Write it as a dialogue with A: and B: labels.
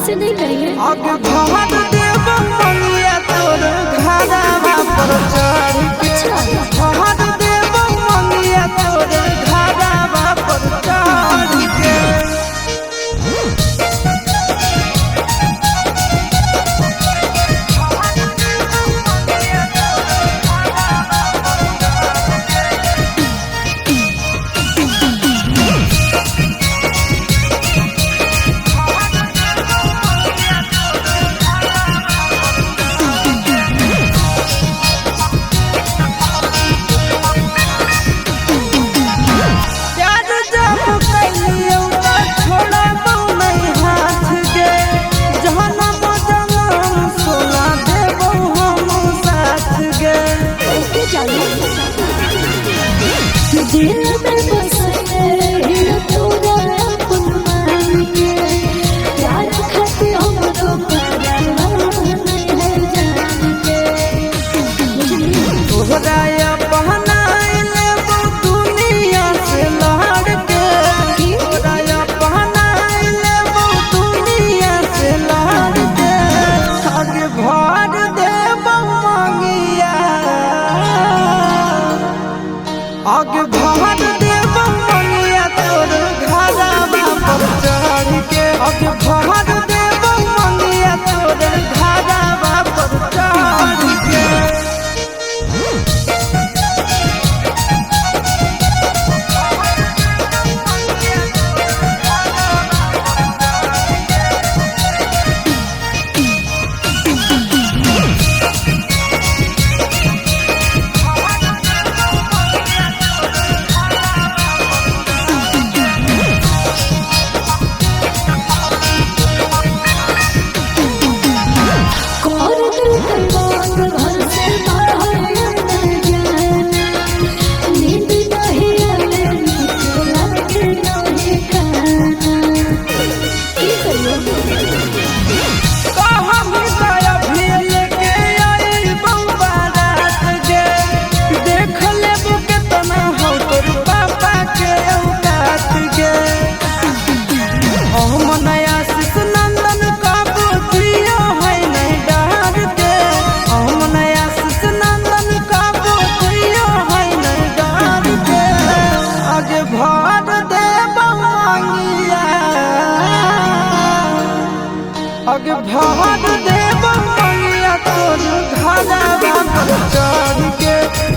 A: ऐसे नहीं कहिए।
B: आगे भर देव मंगिया तोर घरवा पर चढ़ के भर देव मंगिया तोर घरवा पर चढ़ के।
A: दिल में बसे तोरा अपन मान के प्यार खाते हमरो परवाह नहीं है जान के।
B: तोहरा पहनाइले वो दुनिया से लड़ के तोहरा पहनाइले वो दुनिया से लड़ के। आगे भर देव मंगिया आगे भर देव मंगिया तोर घरवा पर चढ़ के। आगे भर देव मंगिया तोर घरवा पर चढ़ के। आगे भर देव मंगिया तोर घरवा पर चढ़ के।